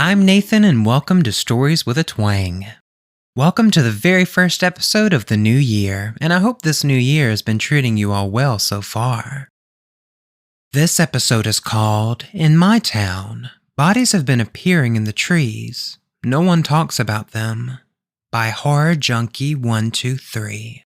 I'm Nathan and welcome to Stories with a Twang. Welcome to the very first episode of the new year, and I hope this new year has been treating you all well so far. This episode is called, In My Town, Bodies Have Been Appearing in the Trees. No One Talks About Them, by Horror Junkie 123.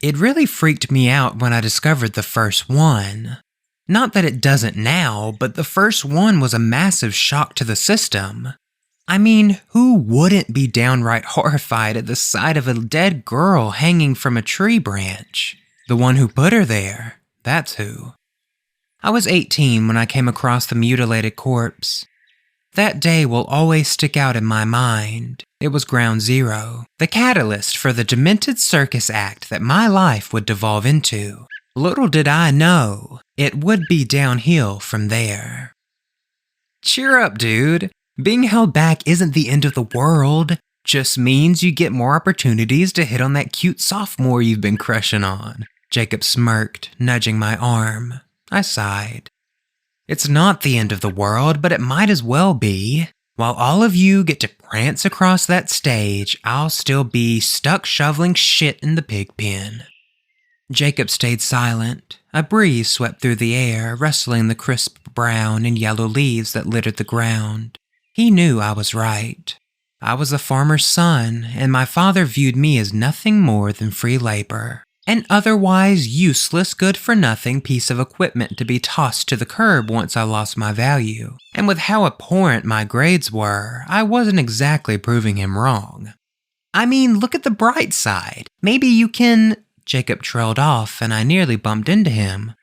It really freaked me out when I discovered the first one. Not that it doesn't now, but the first one was a massive shock to the system. I mean, who wouldn't be downright horrified at the sight of a dead girl hanging from a tree branch? The one who put her there, that's who. I was 18 when I came across the mutilated corpse. That day will always stick out in my mind. It was ground zero, the catalyst for the demented circus act that my life would devolve into. Little did I know, it would be downhill from there. Cheer up, dude. Being held back isn't the end of the world. Just means you get more opportunities to hit on that cute sophomore you've been crushing on. Jacob smirked, nudging my arm. I sighed. It's not the end of the world, but it might as well be. While all of you get to prance across that stage, I'll still be stuck shoveling shit in the pig pen. Jacob stayed silent. A breeze swept through the air, rustling the crisp brown and yellow leaves that littered the ground. He knew I was right. I was a farmer's son, and my father viewed me as nothing more than free labor. An otherwise useless good-for-nothing piece of equipment to be tossed to the curb once I lost my value. And with how abhorrent my grades were, I wasn't exactly proving him wrong. I mean, look at the bright side. Maybe you can... Jacob trailed off and I nearly bumped into him.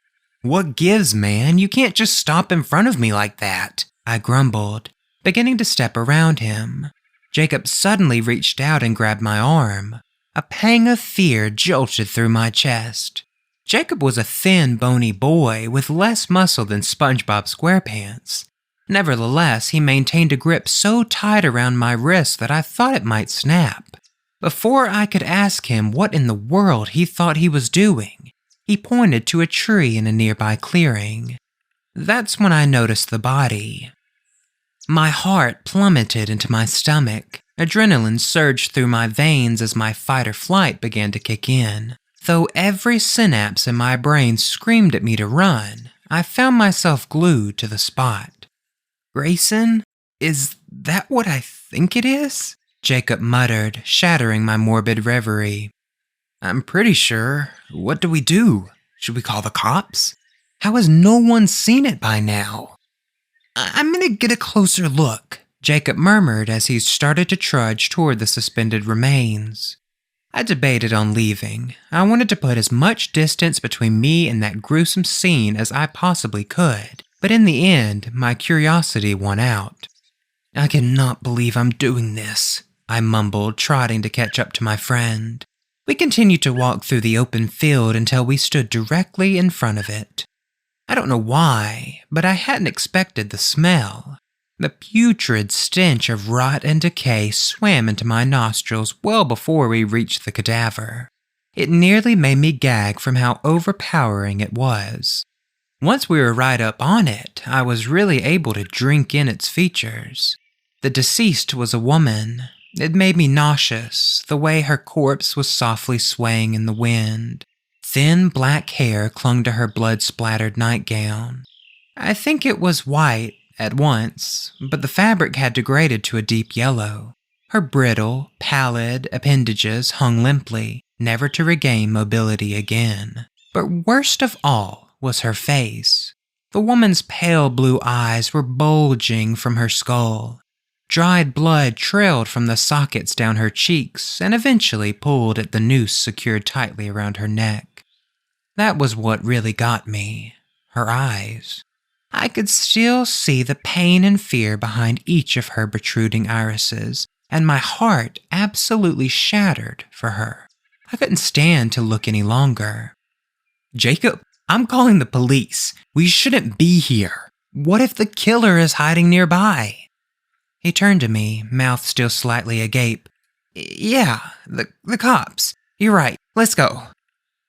What gives, man? You can't just stop in front of me like that, I grumbled, beginning to step around him. Jacob suddenly reached out and grabbed my arm. A pang of fear jolted through my chest. Jacob was a thin, bony boy with less muscle than SpongeBob SquarePants. Nevertheless, he maintained a grip so tight around my wrist that I thought it might snap. Before I could ask him what in the world he thought he was doing, he pointed to a tree in a nearby clearing. That's when I noticed the body. My heart plummeted into my stomach. Adrenaline surged through my veins as my fight or flight began to kick in. Though every synapse in my brain screamed at me to run, I found myself glued to the spot. Grayson? Is that what I think it is? Jacob muttered, shattering my morbid reverie. I'm pretty sure. What do we do? Should we call the cops? How has no one seen it by now? I'm gonna get a closer look, Jacob murmured as he started to trudge toward the suspended remains. I debated on leaving. I wanted to put as much distance between me and that gruesome scene as I possibly could, but in the end, my curiosity won out. I cannot believe I'm doing this, I mumbled, trotting to catch up to my friend. We continued to walk through the open field until we stood directly in front of it. I don't know why, but I hadn't expected the smell. The putrid stench of rot and decay swam into my nostrils well before we reached the cadaver. It nearly made me gag from how overpowering it was. Once we were right up on it, I was really able to drink in its features. The deceased was a woman. It made me nauseous, the way her corpse was softly swaying in the wind. Thin black hair clung to her blood-splattered nightgown. I think it was white at once, but the fabric had degraded to a deep yellow. Her brittle, pallid appendages hung limply, never to regain mobility again. But worst of all was her face. The woman's pale blue eyes were bulging from her skull. Dried blood trailed from the sockets down her cheeks and eventually pulled at the noose secured tightly around her neck. That was what really got me. Her eyes. I could still see the pain and fear behind each of her protruding irises, and my heart absolutely shattered for her. I couldn't stand to look any longer. Jacob, I'm calling the police. We shouldn't be here. What if the killer is hiding nearby? He turned to me, mouth still slightly agape. Yeah, the cops. You're right. Let's go.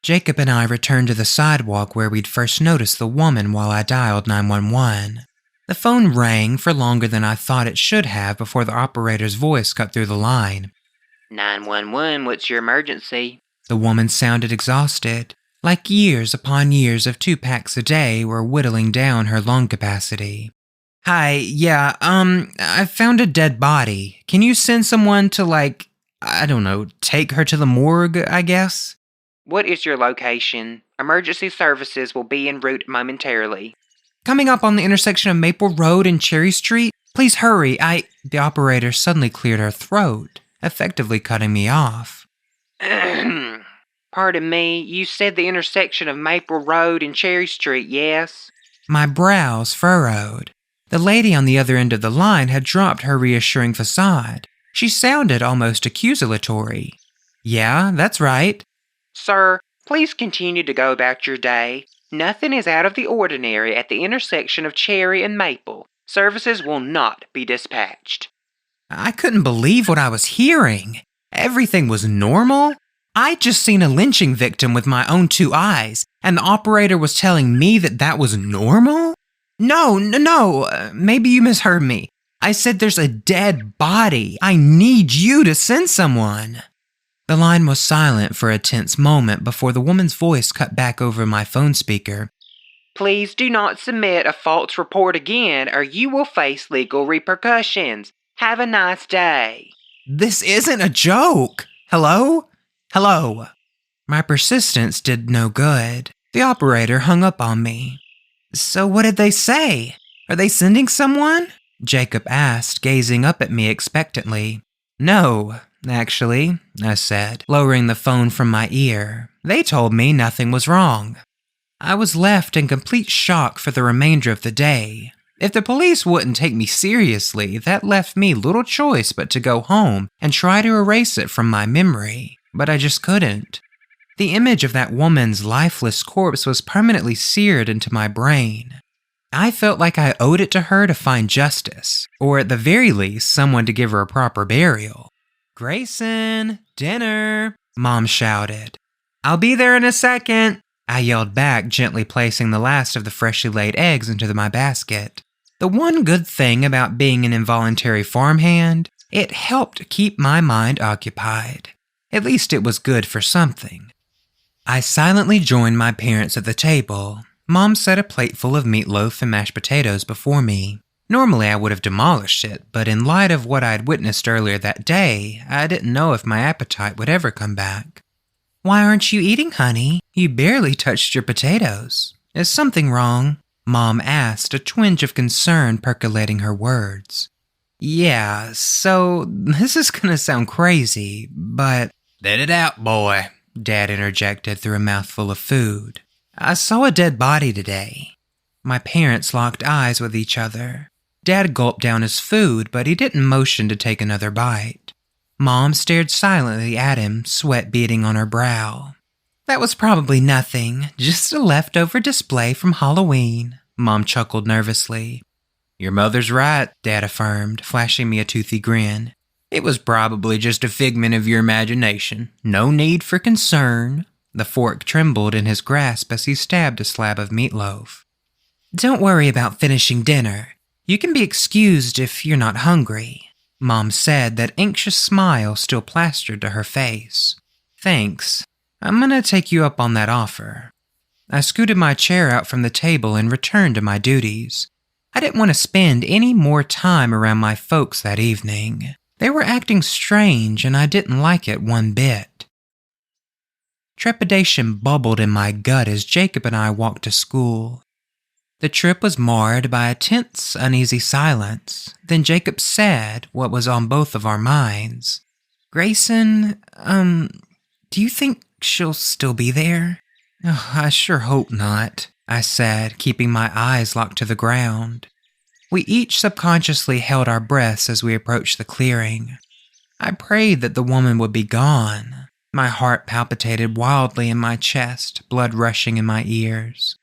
Jacob and I returned to the sidewalk where we'd first noticed the woman while I dialed 911. The phone rang for longer than I thought it should have before the operator's voice cut through the line. 911, what's your emergency? The woman sounded exhausted, like years upon years of 2 packs a day were whittling down her lung capacity. Hi, yeah, I found a dead body. Can you send someone to, take her to the morgue, I guess? What is your location? Emergency services will be en route momentarily. Coming up on the intersection of Maple Road and Cherry Street. Please hurry, The operator suddenly cleared her throat, effectively cutting me off. Pardon me, you said the intersection of Maple Road and Cherry Street, yes? My brows furrowed. The lady on the other end of the line had dropped her reassuring facade. She sounded almost accusatory. Yeah, that's right. Sir, please continue to go about your day. Nothing is out of the ordinary at the intersection of Cherry and Maple. Services will not be dispatched. I couldn't believe what I was hearing. Everything was normal. I'd just seen a lynching victim with my own 2 eyes, and the operator was telling me that was normal? No, maybe you misheard me. I said there's a dead body. I need you to send someone. The line was silent for a tense moment before the woman's voice cut back over my phone speaker. Please do not submit a false report again or you will face legal repercussions. Have a nice day. This isn't a joke. Hello? Hello. My persistence did no good. The operator hung up on me. So what did they say? Are they sending someone? Jacob asked, gazing up at me expectantly. No, actually, I said, lowering the phone from my ear. They told me nothing was wrong. I was left in complete shock for the remainder of the day. If the police wouldn't take me seriously, that left me little choice but to go home and try to erase it from my memory. But I just couldn't. The image of that woman's lifeless corpse was permanently seared into my brain. I felt like I owed it to her to find justice, or at the very least, someone to give her a proper burial. Grayson, dinner, Mom shouted. I'll be there in a second, I yelled back, gently placing the last of the freshly laid eggs into my basket. The one good thing about being an involuntary farmhand, it helped keep my mind occupied. At least it was good for something. I silently joined my parents at the table. Mom set a plate full of meatloaf and mashed potatoes before me. Normally I would have demolished it, but in light of what I had witnessed earlier that day, I didn't know if my appetite would ever come back. Why aren't you eating, honey? You barely touched your potatoes. Is something wrong? Mom asked, a twinge of concern percolating her words. Yeah, so this is gonna sound crazy, but... Let it out, boy, Dad interjected through a mouthful of food. I saw a dead body today. My parents locked eyes with each other. Dad gulped down his food, but he didn't motion to take another bite. Mom stared silently at him, sweat beading on her brow. That was probably nothing, just a leftover display from Halloween, Mom chuckled nervously. Your mother's right, Dad affirmed, flashing me a toothy grin. It was probably just a figment of your imagination. No need for concern. The fork trembled in his grasp as he stabbed a slab of meatloaf. Don't worry about finishing dinner. You can be excused if you're not hungry, Mom said, that anxious smile still plastered to her face. Thanks. I'm gonna take you up on that offer. I scooted my chair out from the table and returned to my duties. I didn't want to spend any more time around my folks that evening. They were acting strange and I didn't like it one bit. Trepidation bubbled in my gut as Jacob and I walked to school. The trip was marred by a tense, uneasy silence. Then Jacob said what was on both of our minds. Grayson, do you think she'll still be there? Oh, I sure hope not, I said, keeping my eyes locked to the ground. We each subconsciously held our breaths as we approached the clearing. I prayed that the woman would be gone. My heart palpitated wildly in my chest, blood rushing in my ears.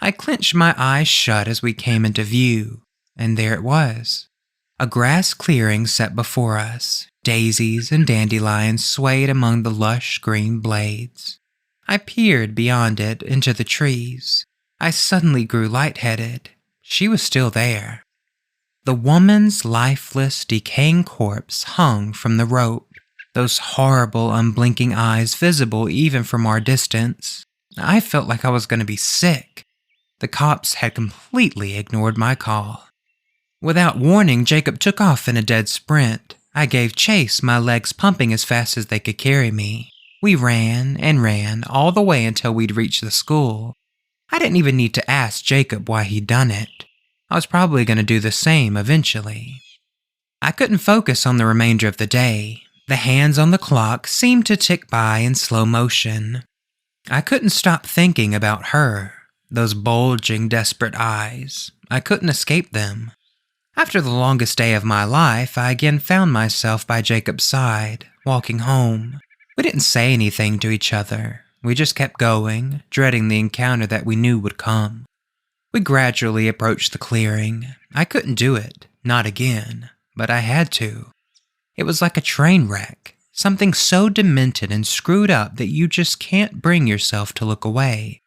I clenched my eyes shut as we came into view, and there it was. A grass clearing set before us. Daisies and dandelions swayed among the lush green blades. I peered beyond it into the trees. I suddenly grew lightheaded. She was still there. The woman's lifeless, decaying corpse hung from the rope, those horrible, unblinking eyes visible even from our distance. I felt like I was going to be sick. The cops had completely ignored my call. Without warning, Jacob took off in a dead sprint. I gave chase, my legs pumping as fast as they could carry me. We ran and ran all the way until we'd reached the school. I didn't even need to ask Jacob why he'd done it. I was probably going to do the same eventually. I couldn't focus on the remainder of the day. The hands on the clock seemed to tick by in slow motion. I couldn't stop thinking about her, those bulging, desperate eyes. I couldn't escape them. After the longest day of my life, I again found myself by Jacob's side, walking home. We didn't say anything to each other. We just kept going, dreading the encounter that we knew would come. We gradually approached the clearing. I couldn't do it, not again, but I had to. It was like a train wreck, something so demented and screwed up that you just can't bring yourself to look away.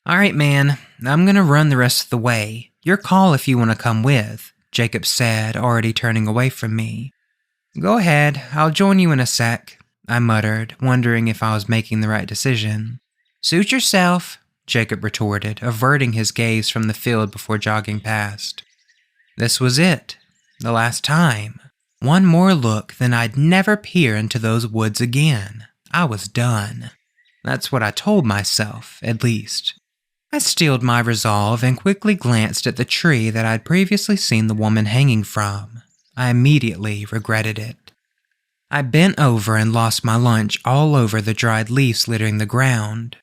"All right, man, I'm gonna run the rest of the way. Your call if you want to come with," Jacob said, already turning away from me. "Go ahead, I'll join you in a sec," I muttered, wondering if I was making the right decision. "Suit yourself," Jacob retorted, averting his gaze from the field before jogging past. This was it. The last time. One more look, then I'd never peer into those woods again. I was done. That's what I told myself, at least. I steeled my resolve and quickly glanced at the tree that I'd previously seen the woman hanging from. I immediately regretted it. I bent over and lost my lunch all over the dried leaves littering the ground.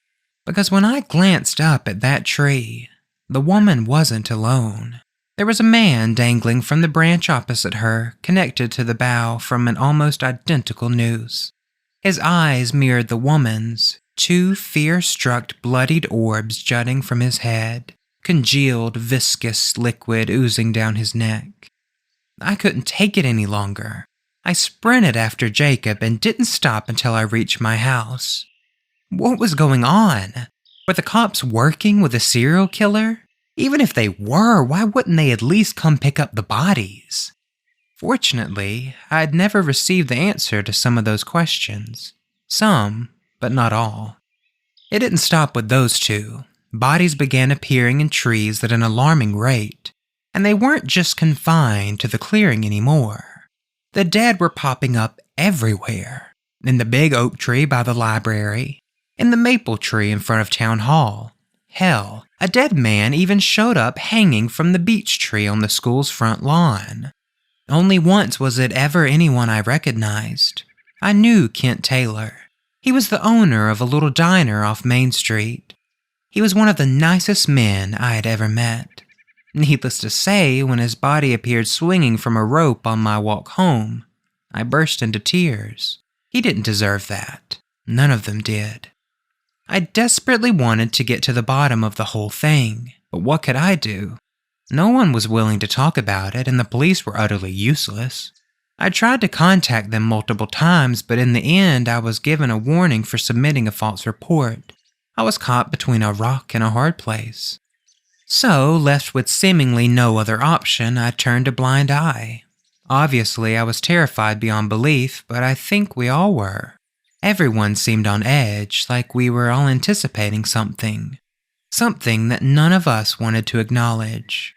Because when I glanced up at that tree, the woman wasn't alone. There was a man dangling from the branch opposite her, connected to the bough from an almost identical noose. His eyes mirrored the woman's, two fear-struck bloodied orbs jutting from his head, congealed, viscous liquid oozing down his neck. I couldn't take it any longer. I sprinted after Jacob and didn't stop until I reached my house. What was going on? Were the cops working with a serial killer? Even if they were, why wouldn't they at least come pick up the bodies? Fortunately, I had never received the answer to some of those questions. Some, but not all. It didn't stop with those two. Bodies began appearing in trees at an alarming rate, and they weren't just confined to the clearing anymore. The dead were popping up everywhere. In the big oak tree by the library, in the maple tree in front of town hall. Hell, a dead man even showed up hanging from the beech tree on the school's front lawn. Only once was it ever anyone I recognized. I knew Kent Taylor. He was the owner of a little diner off Main Street. He was one of the nicest men I had ever met. Needless to say, when his body appeared swinging from a rope on my walk home, I burst into tears. He didn't deserve that. None of them did. I desperately wanted to get to the bottom of the whole thing, but what could I do? No one was willing to talk about it, and the police were utterly useless. I tried to contact them multiple times, but in the end, I was given a warning for submitting a false report. I was caught between a rock and a hard place. So, left with seemingly no other option, I turned a blind eye. Obviously, I was terrified beyond belief, but I think we all were. Everyone seemed on edge, like we were all anticipating something. Something that none of us wanted to acknowledge.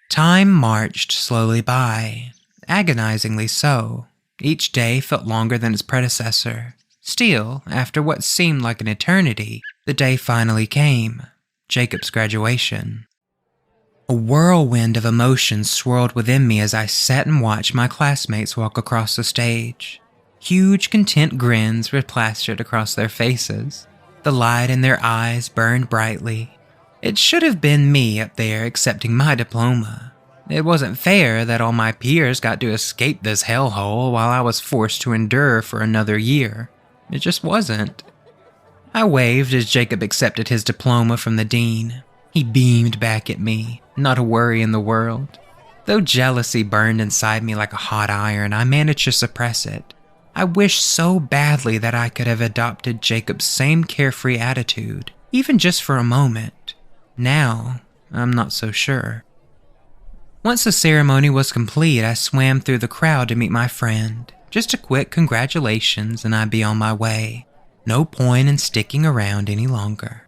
Time marched slowly by, agonizingly so. Each day felt longer than its predecessor. Still, after what seemed like an eternity, the day finally came. Jacob's graduation. A whirlwind of emotions swirled within me as I sat and watched my classmates walk across the stage. Huge, content grins were plastered across their faces. The light in their eyes burned brightly. It should have been me up there accepting my diploma. It wasn't fair that all my peers got to escape this hellhole while I was forced to endure for another year. It just wasn't. I waved as Jacob accepted his diploma from the dean. He beamed back at me, not a worry in the world. Though jealousy burned inside me like a hot iron, I managed to suppress it. I wished so badly that I could have adopted Jacob's same carefree attitude, even just for a moment. Now, I'm not so sure. Once the ceremony was complete, I swam through the crowd to meet my friend. Just a quick congratulations and I'd be on my way. No point in sticking around any longer.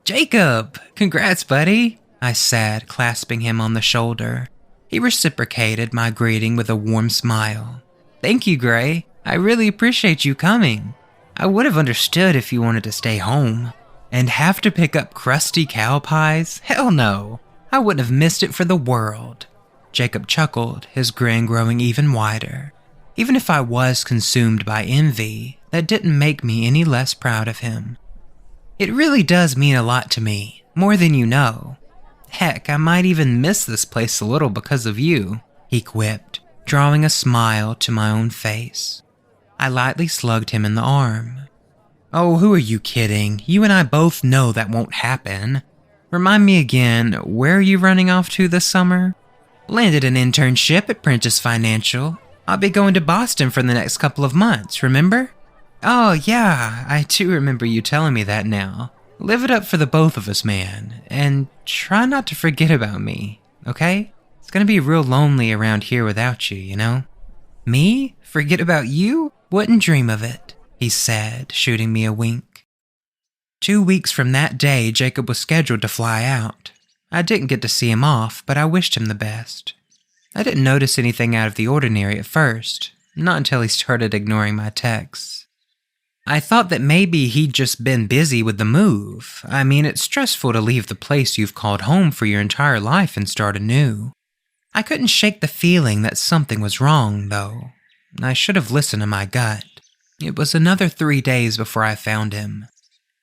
"Jacob, congrats, buddy," I said, clasping him on the shoulder. He reciprocated my greeting with a warm smile. "Thank you, Gray. I really appreciate you coming. I would have understood if you wanted to stay home. And have to pick up crusty cow pies? Hell no. I wouldn't have missed it for the world." Jacob chuckled, his grin growing even wider. Even if I was consumed by envy, that didn't make me any less proud of him. "It really does mean a lot to me, more than you know. Heck, I might even miss this place a little because of you," he quipped, drawing a smile to my own face. I lightly slugged him in the arm. "Oh, who are you kidding? You and I both know that won't happen. Remind me again, where are you running off to this summer?" "Landed an internship at Prentice Financial. I'll be going to Boston for the next couple of months, remember?" "Oh, yeah, I do remember you telling me that now. Live it up for the both of us, man. And try not to forget about me, okay? It's gonna be real lonely around here without you, you know?" "Me? Forget about you? Wouldn't dream of it," he said, shooting me a wink. 2 weeks from that day, Jacob was scheduled to fly out. I didn't get to see him off, but I wished him the best. I didn't notice anything out of the ordinary at first, not until he started ignoring my texts. I thought that maybe he'd just been busy with the move. I mean, it's stressful to leave the place you've called home for your entire life and start anew. I couldn't shake the feeling that something was wrong, though. I should have listened to my gut. It was another 3 days before I found him.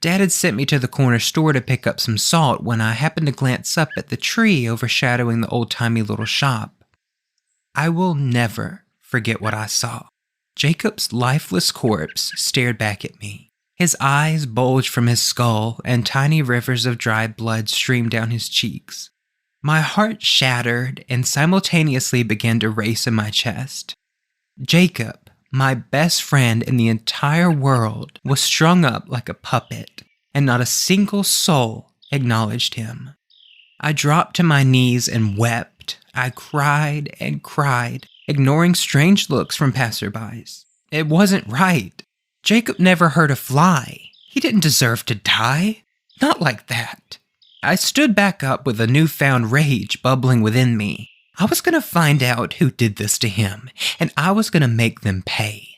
Dad had sent me to the corner store to pick up some salt when I happened to glance up at the tree overshadowing the old-timey little shop. I will never forget what I saw. Jacob's lifeless corpse stared back at me. His eyes bulged from his skull and tiny rivers of dried blood streamed down his cheeks. My heart shattered and simultaneously began to race in my chest. Jacob, my best friend in the entire world, was strung up like a puppet, and not a single soul acknowledged him. I dropped to my knees and wept. I cried and cried, ignoring strange looks from passerbys. It wasn't right. Jacob never hurt a fly. He didn't deserve to die. Not like that. I stood back up with a newfound rage bubbling within me. I was going to find out who did this to him, and I was going to make them pay.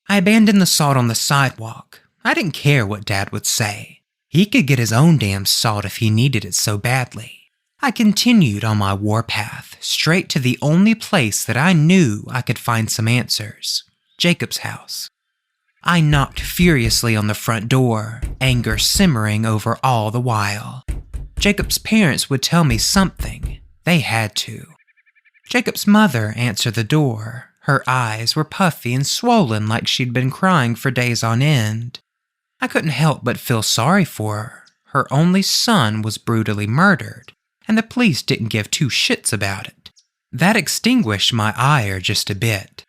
I abandoned the salt on the sidewalk. I didn't care what Dad would say. He could get his own damn salt if he needed it so badly. I continued on my warpath, straight to the only place that I knew I could find some answers, Jacob's house. I knocked furiously on the front door, anger simmering over all the while. Jacob's parents would tell me something. They had to. Jacob's mother answered the door. Her eyes were puffy and swollen like she'd been crying for days on end. I couldn't help but feel sorry for her. Her only son was brutally murdered, and the police didn't give two shits about it. That extinguished my ire just a bit.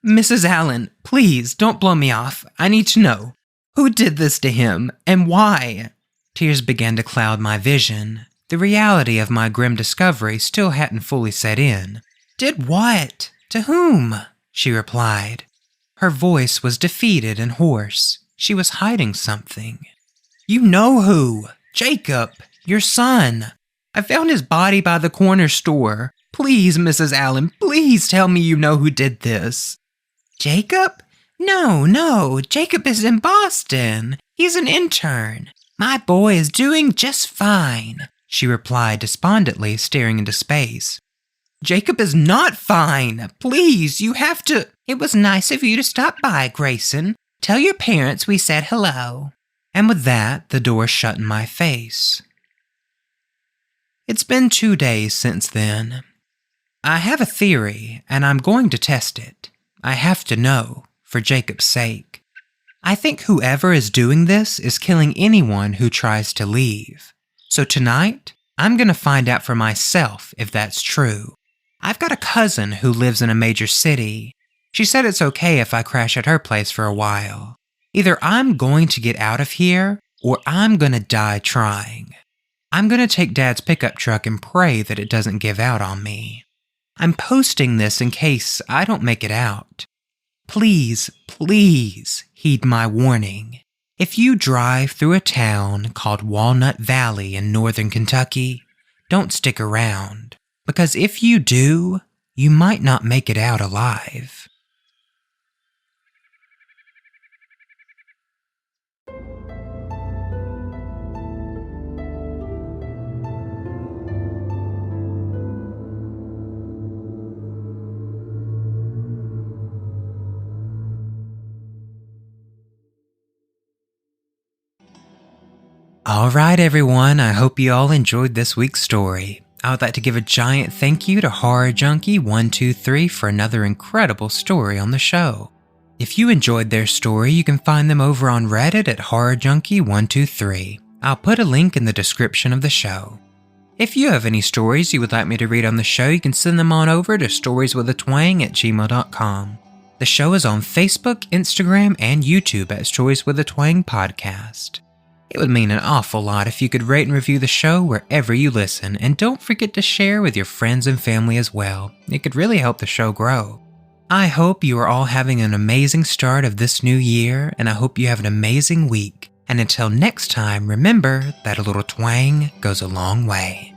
"Mrs. Allen, please don't blow me off. I need to know. Who did this to him, and why?" Tears began to cloud my vision. The reality of my grim discovery still hadn't fully set in. "Did what? To whom?" she replied. Her voice was defeated and hoarse. She was hiding something. "You know who. Jacob, your son. I found his body by the corner store. Please, Mrs. Allen, please tell me you know who did this." "Jacob? No, Jacob is in Boston. He's an intern. My boy is doing just fine," she replied despondently, staring into space. "Jacob is not fine. Please, you have to—" "It was nice of you to stop by, Grayson. Tell your parents we said hello." And with that, the door shut in my face. It's been 2 days since then. I have a theory, and I'm going to test it. I have to know, for Jacob's sake. I think whoever is doing this is killing anyone who tries to leave. So tonight, I'm gonna find out for myself if that's true. I've got a cousin who lives in a major city. She said it's okay if I crash at her place for a while. Either I'm going to get out of here, or I'm gonna die trying. I'm gonna take Dad's pickup truck and pray that it doesn't give out on me. I'm posting this in case I don't make it out. Please, please heed my warning. If you drive through a town called Walnut Valley in northern Kentucky, don't stick around, because if you do, you might not make it out alive. Alright everyone, I hope you all enjoyed this week's story. I would like to give a giant thank you to Horror Junkie 123 for another incredible story on the show. If you enjoyed their story, you can find them over on Reddit at Horror Junkie 123. I'll put a link in the description of the show. If you have any stories you would like me to read on the show, you can send them on over to storieswithatwang@gmail.com. The show is on Facebook, Instagram, and YouTube at Stories with a Twang Podcast. It would mean an awful lot if you could rate and review the show wherever you listen, and don't forget to share with your friends and family as well. It could really help the show grow. I hope you are all having an amazing start of this new year, and I hope you have an amazing week. And until next time, remember that a little twang goes a long way.